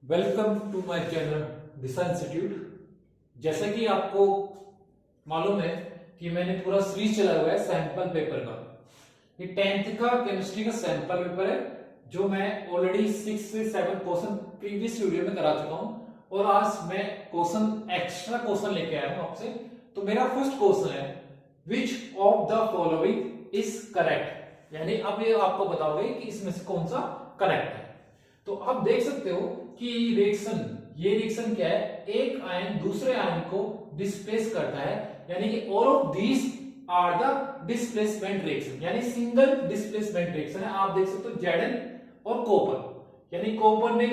Welcome to my channel Disha institute. जैसा कि आपको मालूम है कि मैंने पूरा सीरीज चला हुआ है सैंपल पेपर का। ये 10th का केमिस्ट्री का सैंपल पेपर है जो मैं ऑलरेडी 6 से 7 क्वेश्चन प्रीवियस वीडियो में करा चुका हूं और आज मैं एक्स्ट्रा क्वेश्चन लेके आया हूं आपसे। तो मेरा फर्स्ट क्वेश्चन है which of the following is correct, यानी अब ये आपको बताओगे कि इसमें से कौन सा करेक्ट है। तो आप देख सकते हो कि ये रिएक्शन क्या है, एक आयन दूसरे आयन को डिस्प्लेस करता है, यानी कि all of these are the displacement reaction, यानी सिंगल डिस्प्लेसमेंट रिएक्शन है। आप देख सकते हो Zn और कॉपर, यानी कॉपर ने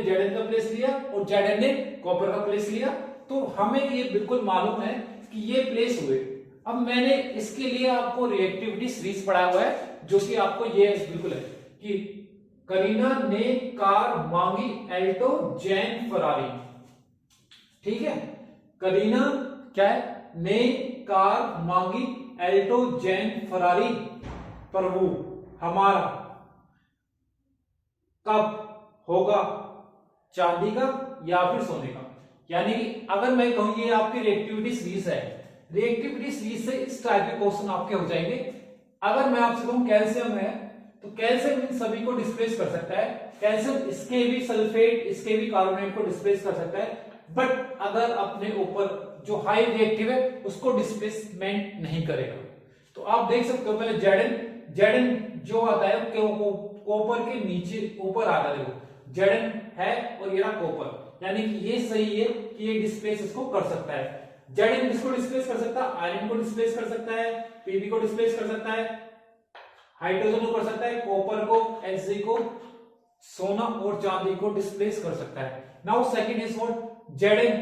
Zn का प्लेस लिया और Zn ने कॉपर का प्लेस लिया। तो हमें ये बिल्कुल मालूम है कि ये प्लेस हुए। अब मैंने इसके लिए आपको रिएक्टिविटी सीरीज पढ़ाया हुआ है जो कि आपको ये बिल्कुल है कि करीना ने कार मांगी एल्टो जैन फरारी। ठीक है, करीना क्या है, ने कार मांगी एल्टो जैन फरारी, प्रभु हमारा कब होगा, चांदी का या फिर सोने का। यानी अगर मैं कहूं ये आपकी रिएक्टिविटी सीरीज है, रिएक्टिविटी सीरीज से इस टाइप के क्वेश्चन आपके हो जाएंगे। अगर मैं आपसे कहूं कैल्शियम है तो कैल्शियम इन सभी को डिस्प्लेस कर सकता है, कैल्शियम इसके भी सल्फेट इसके भी कार्बोनेट को डिस्प्लेस कर सकता है, बट अगर अपने ऊपर जो हाई रिएक्टिव है उसको डिस्प्लेसमेंट नहीं करेगा। तो आप देख सकते हो पहले Zn जो आता है कॉपर के नीचे ऊपर आ रहा है, देखो Zn है और ये रहा कॉपर, यानी कि ये सही है कि ये डिस्प्लेस इसको कर सकता है। Zn इसको डिस्प्लेस कर सकता है, आयरन को डिस्प्लेस कर सकता है, Pb को डिस्प्लेस कर सकता है, हाइड्रोजन को कर सकता है, कॉपर को, Hg को, सोना और चांदी को डिस्प्लेस कर सकता है। Now second is what, Zn,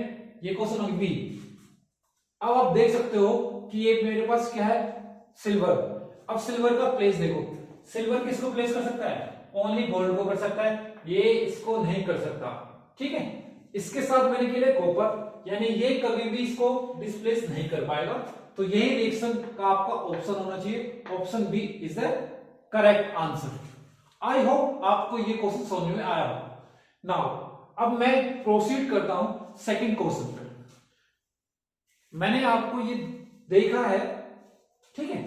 ये क्वेश्चन नंबर बी। अब आप देख सकते हो कि ये मेरे पास क्या है, सिल्वर। अब सिल्वर का प्लेस देखो, सिल्वर किसको प्लेस कर सकता है, ओनली गोल्ड को कर सकता है, ये इसको नहीं कर सकता। ठीक है, इसके साथ मैंने किया कॉपर, यानी ये कभी भी इसको डिस्प्लेस नहीं कर पाएगा। तो यही रिएक्शन का आपका ऑप्शन होना चाहिए, option B is the correct answer. I hope आपको ये क्वेश्चन समझ में आया होगा। नाउ अब मैं प्रोसीड करता हूं सेकंड क्वेश्चन पर। मैंने आपको ये देखा है, ठीक है,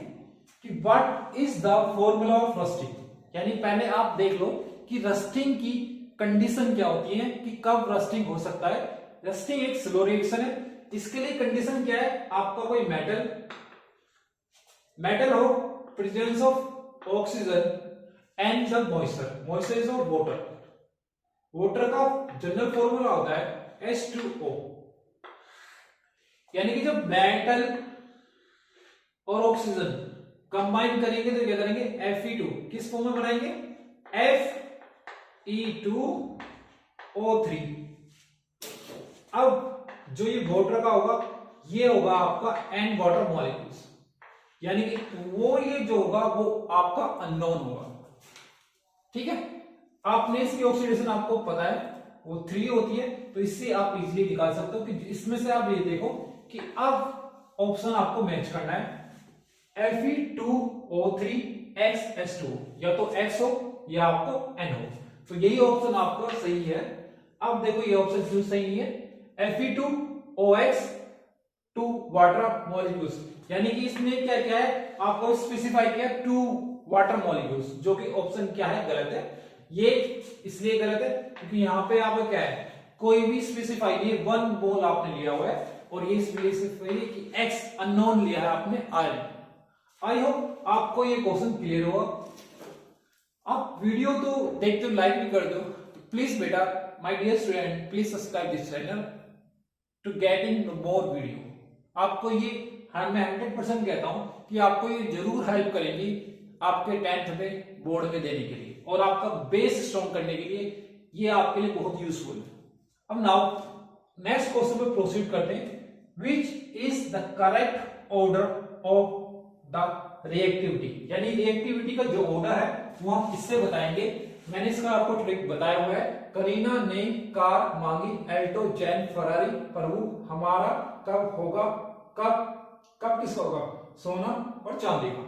कि what is the formula of rusting, यानी पहले आप देख लो कि रस्टिंग की कंडीशन क्या होती है, कि कब रस्टिंग हो सकता है। रस्टिंग एक स्लो रिएक्शन है, इसके लिए कंडीशन क्या है, आपका कोई मेटल हो, presence of oxygen and the moisture is of water का जनरल फॉर्मूला होता है H2O, यानी कि जब मेटल और ऑक्सीजन कंबाइन करेंगे तो क्या करेंगे, Fe2 किस फॉर्म में बनाएंगे, Fe2O3। अब जो ये वाटर का होगा ये होगा आपका N वाटर मॉलिक्यूल्स, यानी कि वो ये जो होगा वो आपका अननोन होगा। ठीक है, आपने इसकी ऑक्सीडेशन आपको पता है वो 3 होती है, तो इससे आप इजीली निकाल सकते हो कि इसमें से आप ये देखो कि अब ऑप्शन आपको मैच करना है Fe2O3 XH2, या तो X हो या आपको N हो, तो यही ऑप्शन आपका सही है। अब देखो ये ऑप्शन क्यों सही नहीं है, Fe2OX 2 वाटर मॉलिक्यूल्स, यानी कि इसमें क्या क्या है आपको स्पेसिफाई किया 2 वाटर मॉलिक्यूल्स, जो कि ऑप्शन क्या है, गलत है। ये इसलिए गलत है क्योंकि यहां पे आपका क्या है, कोई भी स्पेसिफाई नहीं है, 1 मोल आपने लिया हुआ है और ये स्पेसिफाई है कि X अननोन लिया है आपने आयरन। आई होप आपको ये क्वेश्चन क्लियर होगा। आप वीडियो तो देखते हो, लाइक भी कर दो प्लीज बेटा। My dear student, please subscribe this channel to getting more video. आपको ये मैं 100% कहता हूं कि आपको ये जरूर हेल्प करेगी आपके 10th में बोर्ड में देने के लिए और आपका बेस स्ट्रॉन्ग करने के लिए ये आपके लिए बहुत यूजफुल है। अब नाउ नेक्स्ट क्वेश्चन पे प्रोसीड करते हैं, which is the correct order of the reactivity, यानी रिएक्टिविटी का जो ऑर्डर है वो हम किससे बताएंगे। मैंने इसका आपको ट्रिक बताया हुआ है, करीना ने कार मांगी एल्टो जैन फरारी, प्रभु हमारा कब होगा, कब किसका होगा, सोना और चांदी का।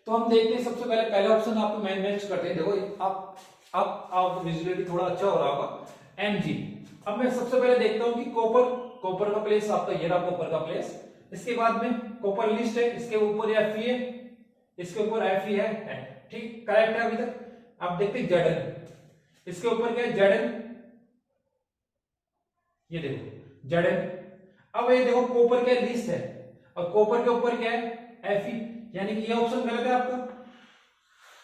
तो हम देखते हैं सबसे पहले पहला ऑप्शन आपको मैच करते हैं। देखो आप अब विजुअलिटी थोड़ा अच्छा हो रहा होगा। Mg, अब मैं सबसे पहले देखता हूं कि कॉपर का प्लेस आपका ये रहा, कॉपर का प्लेस। इसके बाद में कॉपर लिस्ट है, इसके ऊपर Fe है, इसके ऊपर Fe है, ठीक करेक्ट है अभी तक। अब देखते हैं Zn, इसके ऊपर क्या है Zn, ये देखो Zn। अब ये देखो कॉपर क्या लिस्ट है, और कॉपर के ऊपर क्या है Fe, यानी कि ये ऑप्शन गलत है आपका।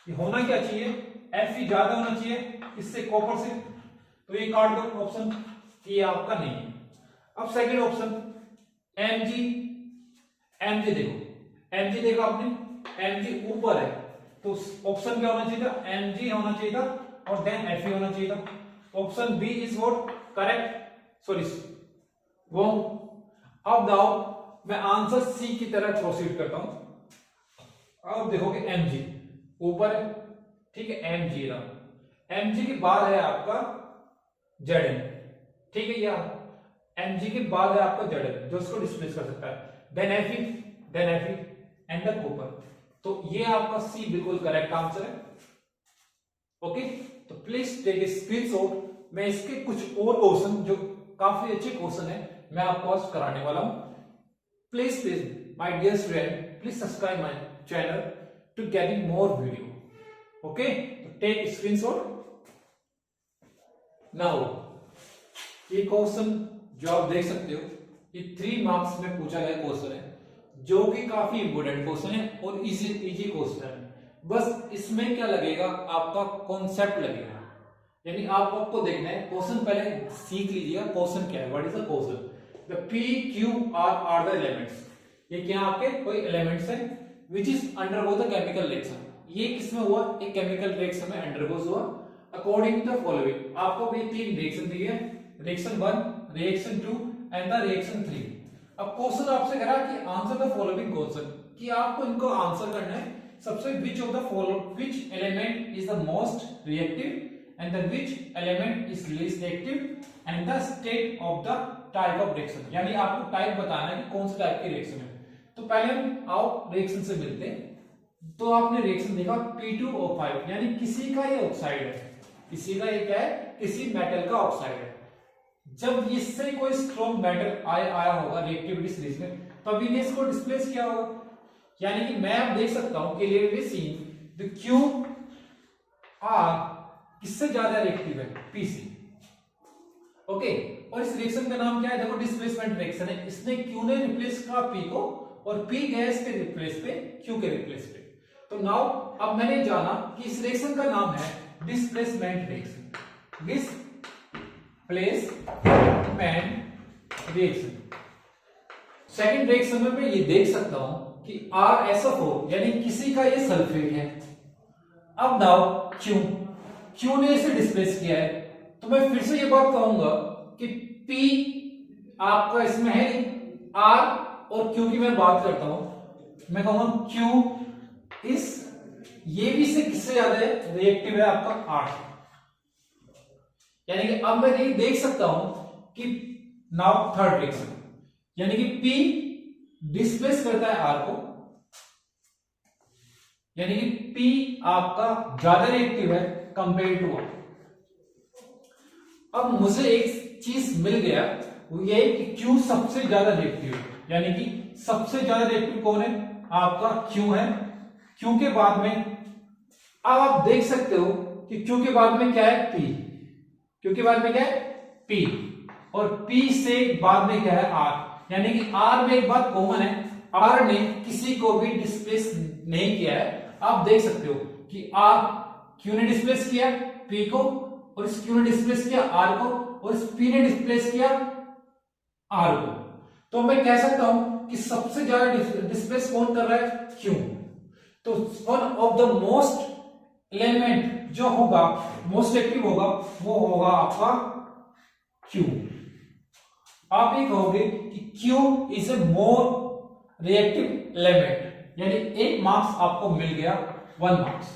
ये होना क्या चाहिए, Fe ज्यादा होना चाहिए इससे, कॉपर से, तो ये काट दो ऑप्शन, ये आपका नहीं है। अब सेकंड ऑप्शन Mg देखो आपने, Mg ऊपर है, तो ऑप्शन क्या होना चाहिए था, Mg होना चाहिए था और देन Fe होना चाहिए था। Option B is what correct, sorry wrong. अब दाओ मैं आंसर सी की तरह प्रोसीड करता हूं। अब देखोगे Mg ऊपर है, ठीक है, Mg रहा, Mg के बाद है आपका Zn, ठीक है, या Mg के बाद है आपका Zn जो इसको डिस्प्लेस कर सकता है, then Fe and the copper. तो ये आपका सी बिल्कुल करेक्ट आंसर है। ओके, तो प्लीज टेक ए स्क्रीनशॉट। मैं इसके कुछ और क्वेश्चन जो काफी अच्छे क्वेश्चन है मैं आपको आज कराने वाला हूं। Please my dear student, please subscribe my channel to getting more video. Okay, तो टेक स्क्रीनशॉट नाउ। ये क्वेश्चन जो आप देख सकते हो, ये 3 मार्क्स में पूछा गया क्वेश्चन है, जो कि काफी इंपोर्टेंट क्वेश्चन है और इजी क्वेश्चन है। बस इसमें क्या लगेगा, आपका कॉन्सेप्ट लगेगा, यानी आपको देखना है क्वेश्चन, पहले सीख लीजिएगा क्वेश्चन क्या है, what is the question. The P Q R are the elements, ये क्या आपके कोई एलिमेंट्स है which is undergo the chemical reaction. ये किसमें हुआ, एक केमिकल रिएक्शन में अंडरगोज हुआ अकॉर्डिंग टू द फॉलोइंग। आपको भी 3 रिएक्शन दिए हैं, reaction 1, reaction 2 and the reaction 3। अब क्वेश्चन आपसे कह रहा है कि आंसर द फॉलोइंग क्वेश्चन, कि आपको इनको आंसर करना है। सबसे which of the following, which element is the most reactive and the which element is least active and the state of the type of reaction, यानी आपको टाइप बताना है कि कौन सा टाइप की रिएक्शन है। तो पहले हम आओ रिएक्शन से मिलते हैं। तो आपने रिएक्शन देखा P2O5, यानी किसी का ये ऑक्साइड है, किसी का ये क्या है, किसी मेटल का ऑक्साइड है। जब इससे कोई स्ट्रॉन्ग मेटल आया होगा रिएक्टिविटी सीरीज में, तभी ने इसको डिस्प्लेस किया होगा। यानी कि मैं अब देख सकता हूं clearly seen the Q R किससे ज्यादा रिएक्टिव है, Pc। ओके, और इस रिएक्शन का नाम क्या है, देखो डिस्प्लेसमेंट रिएक्शन है। इसने Q ने रिप्लेस किया P को, और P गैस के रिप्लेस पे Q के रिप्लेस पे। तो नाउ अब मैंने जाना कि इस रिएक्शन का नाम है displacement reaction, displacement reaction. Second reaction में मैं ये देख सकता हूं कि RSO4 यानी किसी का ये सल्फेट है। अब नाउ Q ने इसे डिस्प्लेस किया है, तो मैं फिर से ये बात कहूंगा कि P आपका इसमें है, R और Q की मैं बात करता हूं, मैं कहूंगा Q इस ये भी से किससे ज्यादा है, रिएक्टिव है आपका R। यानी कि अब मैं ये देख सकता हूं कि नाउ थर्ड रिएक्शन, यानी कि P डिस्प्लेस करता है R को, यानी कि P आपका ज्यादा रिएक्टिव है कंपेयर टू R। अब मुझे एक चीज मिल गया, वो ये कि Q सबसे ज्यादा रिएक्टिव है, यानी कि सबसे ज्यादा रिएक्टिव कौन है, आपका Q है। Q के बाद में अब आप देख सकते हो कि Q के बाद में क्या है, P। Q के बाद में क्या है, P, और P से बाद में क्या है, R। यानी कि R में एक बात कॉमन है, R ने किसी को भी डिस्प्लेस नहीं किया है। आप देख सकते हो कि Q ने डिस्प्लेस किया P को, और इस Q ने डिस्प्लेस किया R को, और इस P ने डिस्प्लेस किया R को। तो मैं कह सकता हूं कि सबसे ज्यादा डिस्प्लेस कौन कर रहा है, Q। तो one of the most element जो होगा, मोस्ट एक्टिव होगा, वो होगा आपका Q। आप ये कहोगे कि Q is a more reactive element, यानी 1 मार्क्स आपको मिल गया, 1 marks.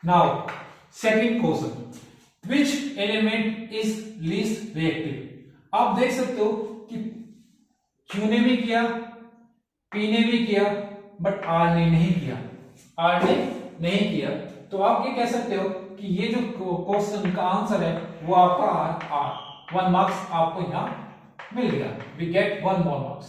Now second question, which element is least reactive. आप देख सकते हो कि Q ने भी किया, P ने भी किया, बट R ने नहीं किया, R ने नहीं किया। तो आप ये कह सकते हो कि ये जो क्वेश्चन का आंसर है वो आपका 1 मार्क्स आपको यहाँ मिल गया। We get 1 more marks.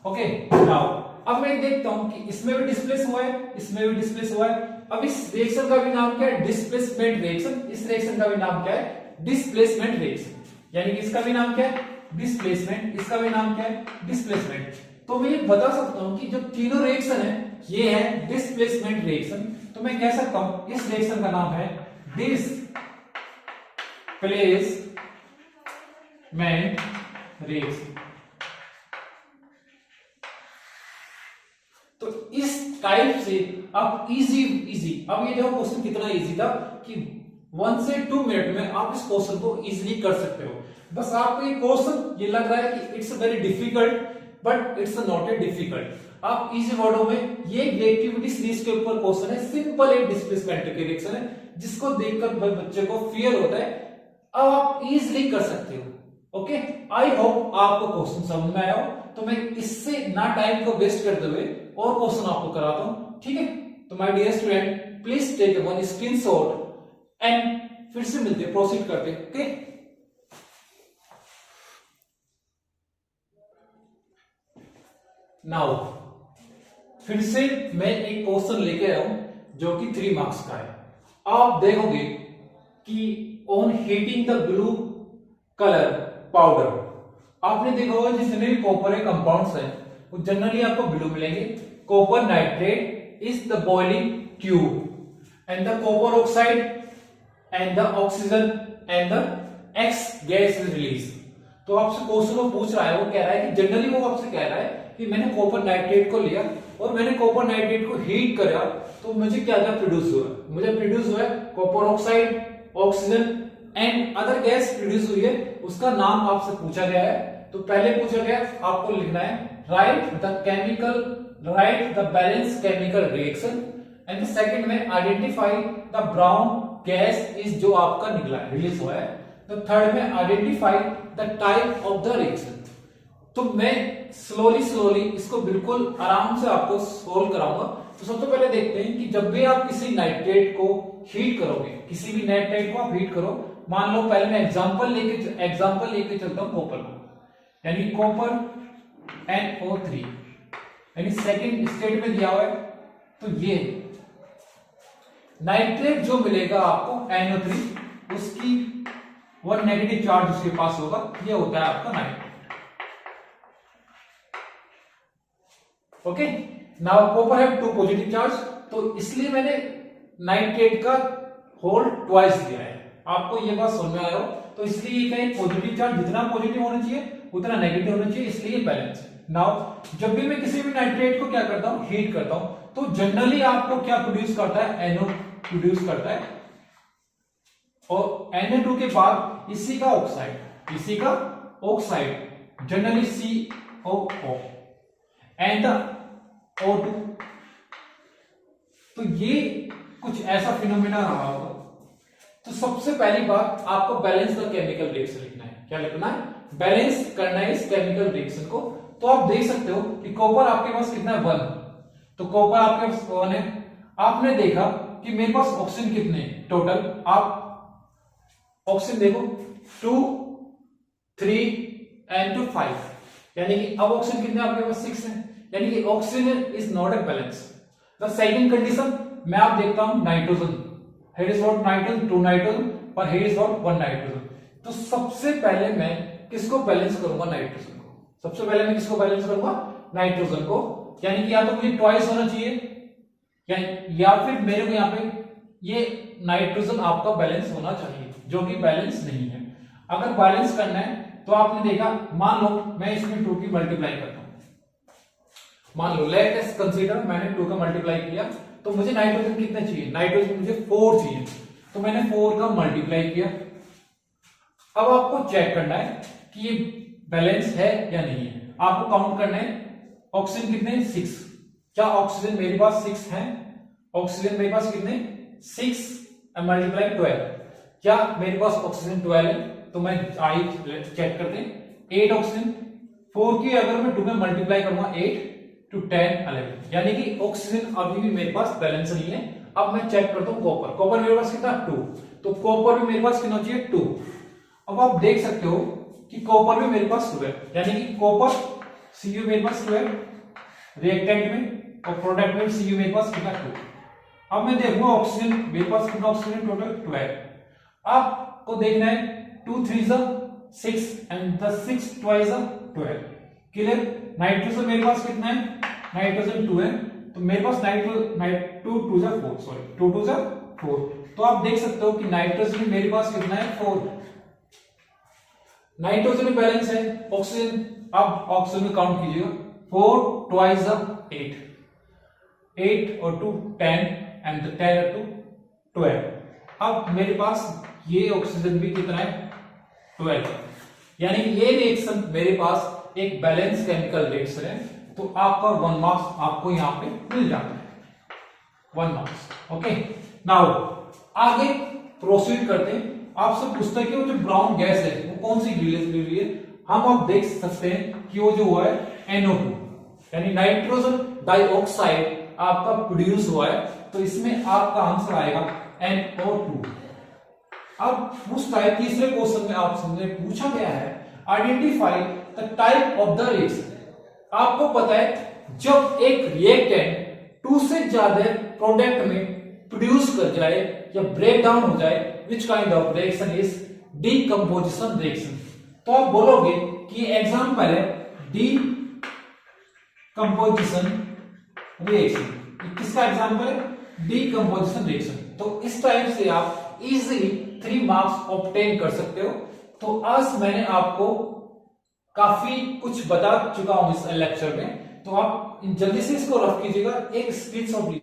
Okay, now अब मैं देखता हूं कि इसमें भी डिस्प्लेस हुआ है, इसमें भी डिस्प्लेस हुआ है। अब इस रिएक्शन का भी नाम क्या है? Displacement reaction. इस रिएक्शन का भी नाम क्या है? Displacement reaction. यानी कि इसका भी नाम क्या है? डिस्प्लेसमेंट। इसका भी नाम क्या है? डिस्प्लेसमेंट। तो मैं ये बता सकता हूं कि जो तीनों रिएक्शन है ये है डिस्प्लेसमेंट रिएक्शन। तो मैं कह सकता हूं इस रिएक्शन का नाम है डिस्प्लेसमेंट रिएक्शन। तो इस टाइप से आप इजी अब ये देखो क्वेश्चन कितना इजी था कि 1 से 2 मिनट में आप इस क्वेश्चन को इजीली कर सकते हो। बस आपको ये क्वेश्चन ये लग रहा है कि it's very difficult, but it's not a difficult. आप इजी वर्डों में ये रिएक्टिविटी सीरीज के ऊपर क्वेश्चन है, सिंपल एक डिस्प्लेसमेंट की रिएक्शन है जिसको देखकर बच्चे को फियर होता है। अब आप इजीली कर सकते हो। ओके, आई होप आपको क्वेश्चन समझ में आया हो। तो मैं इससे ना टाइम को वेस्ट करते हुए और क्वेश्चन आपको कराता हूं, ठीक है? तो my dear student, please take one screenshot and फिर से मिलते हैं, प्रोसीड करते हैं। ओके, नाउ फिर से मैं एक क्वेश्चन लेके आया हूं जो कि 3 मार्क्स का है। आप देखोगे कि on heating the blue colour powder, आपने देखा होगा जितने भी कॉपर के कंपाउंड्स हैं वो जनरली आपको ब्लू मिलेंगे। Copper nitrate is the boiling tube and the copper oxide and the oxygen and the x gas is release. तो आपसे क्वेश्चन वो पूछ रहा है, वो कह रहा है कि जनरली वो आपसे कह रहा है कि मैंने कॉपर नाइट्रेट को लिया और मैंने कॉपर नाइट्रेट को हीट करा तो मुझे क्या क्या प्रोड्यूस हुआ? मुझे प्रोड्यूस हुआ है copper oxide, oxygen and other gas produce हुई है। उसका नाम आपसे पूछा गया है। तो पहले पूछा गया आपको लिखना है write the balance chemical reaction and second में identify the brown gas is जो आपका निकला है, रिलीज हुआ है। तो थर्ड में identify the type of the reaction. तो मैं स्लोली इसको बिल्कुल आराम से आपको सोल्व कराऊंगा। तो सबसे पहले देखते हैं कि जब भी आप किसी नाइट्रेट को हीट करोगे, किसी भी नाइट्रेट को आप हीट करो, मान लो पहले मैं एग्जांपल लेके चलता हूं कॉपर को, यानी कॉपर NO3, यानी सेकंड स्टेट में दिया हुआ है। तो ये नाइट्रेट जो मिलेगा आपको NO3, उसकी 1 नेगेटिव चार्ज उसके पास होगा, ये होता है आपका nitrate. Okay, now copper have 2 positive charge, तो इसलिए मैंने नाइट्रेट का होल ट्वाइस दिया है। आपको ये बात समझ में आया हो? तो इसलिए ये क्या पॉजिटिव चार्ज जितना पॉजिटिव होना चाहिए उतना नेगेटिव होना चाहिए, इसलिए बैलेंस है। नाउ जब भी मैं किसी भी नाइट्रेट को क्या करता हूं, हीट करता हूं, तो जनरली आपको क्या प्रोड्यूस करता है? NO प्रोड्यूस करता है। और Na2 के बाद इसी का oxide generally COO and O2। तो ये कुछ ऐसा फिनोमेना रहा होगा। तो सबसे पहली बात आपको बैलेंस द केमिकल रिएक्शन लिखना है। क्या लिखना है? बैलेंस करना है इस केमिकल रिएक्शन को। तो आप देख सकते हो कि कॉपर आपके पास कितना है? 1। तो कॉपर आपके पास 1 है। आपने देखा कि मेरे पास ऑक्सीजन कितने टोटल, आप ऑक्सीजन देखो 2, 3 एंड 5, यानी कि अब ऑक्सीजन कितने आपके पास? 6 है, यानी कि oxygen is not a balance. The second condition मैं आप देखता हूं nitrogen, here is what nitrogen 2 nitrogen और here is what 1 नाइट्रोजन। तो सबसे पहले मैं किसको बैलेंस करूंगा? नाइट्रोजन को। सबसे पहले मैं किसको बैलेंस करूंगा? नाइट्रोजन को। यानी कि या तो मुझे ट्वाइस होना चाहिए या फिर मेरे को यहाँ पे ये नाइट्रोजन आपका बैलेंस होना चाहिए, जो कि बैलेंस नहीं है। अगर बैलेंस करना है तो आपने देखा, मान लो मैं इसमें 2 की मल्टीप्लाई करता हूं। मान लो लेट अस कंसीडर मैंने 2 का मल्टीप्लाई किया, तो मुझे नाइट्रोजन कितना चाहिए? नाइट्रोजन मुझे 4 चाहिए, तो मैंने 4 का मल्टीप्लाई किया। अब आपको चेक करना है कि ये बैलेंस है या नहीं है। आपको काउंट करना है ऑक्सीजन कितने? 6। क्या ऑक्सीजन मेरे पास 6 है? ऑक्सीजन मेरे पास कितने? 6 मल्टीप्लाई 12। क्या मेरे पास ऑक्सीजन 12 है? तो मैं आई चेक करते हैं 8 ऑक्सीजन। 4 की अगर मैं 2 में मल्टीप्लाई करूंगा 8 to 10 11, यानी कि ऑक्सीजन अभी भी मेरे पास बैलेंस नहीं है। अब मैं चेक करता हूँ कॉपर। कॉपर मेरे पास कितना 2, तो कॉपर भी मेरे पास कितना चाहिए 2। अब आप देख सकते हो कि कॉपर भी मेरे पास 2 है, यानी कि कॉपर Cu मेरे पास 2 है रिएक्टेंट में, और प्रोडक्ट में Cu मेरे पास कितना 2। अब मैं देखूंगा ऑक्सीजन, मेरे पास कितना ऑक्सीजन टोटल 12। आपको देखना है 2 3 6 एंड द 6 2 12। क्लियर। नाइट्रोजन मेरे पास कितना है, नाइट्रोजन 2 है, तो मेरे पास 2 2 4, सॉरी 2 2 4। तो आप देख सकते हो कि नाइट्रोजन मेरे पास कितना है 4। नाइट्रोजन बैलेंस है, ऑक्सीजन, अब ऑक्सीजन में काउंट कीजिएगा 4 2 8, 8 और 2 10 एंड 10 और 2 12। अब मेरे पास ये ऑक्सीजन भी कितना है 12, यानी ये रिएक्शन मेरे पास एक बैलेंस केमिकल रिएक्शन है, तो आपका 1 मार्क्स आपको यहां पे मिल जाता है, 1 मार्क्स। ओके, नाउ आगे प्रोसीड करते हैं। आपसे पूछता है कि वो जो ब्राउन गैस है वो कौन सी ली है। हम आप देख सकते हैं कि वो जो हुआ है NO2, यानी नाइट्रोजन डाइऑक्साइड आपका प्रोड्यूस हुआ है, तो इसमें आपका आंसर आएगा NO2। अब पूछता है तीसरे क्वेश्चन में आपसे पूछा गया है identify the type of the reaction. आपको पता है जब एक रिएक्टेंट 2 से ज्यादा प्रोडक्ट में प्रोड्यूस कर जाए या ब्रेक डाउन हो जाए, which kind of reaction is decomposition reaction. तो आप बोलोगे कि एग्जांपल है डीकंपोजिशन रिएक्शन। किसका एग्जांपल है, डीकंपोजिशन रिएक्शन। तो इस टाइप से आप इजीली 3 मार्क्स ऑब्टेन कर सकते हो। तो आज मैंने आपको काफी कुछ बता चुका हूं इस लेक्चर में, तो आप जल्दी से इसको रफ कीजिएगा, एक स्क्रीनशॉट लीजिए।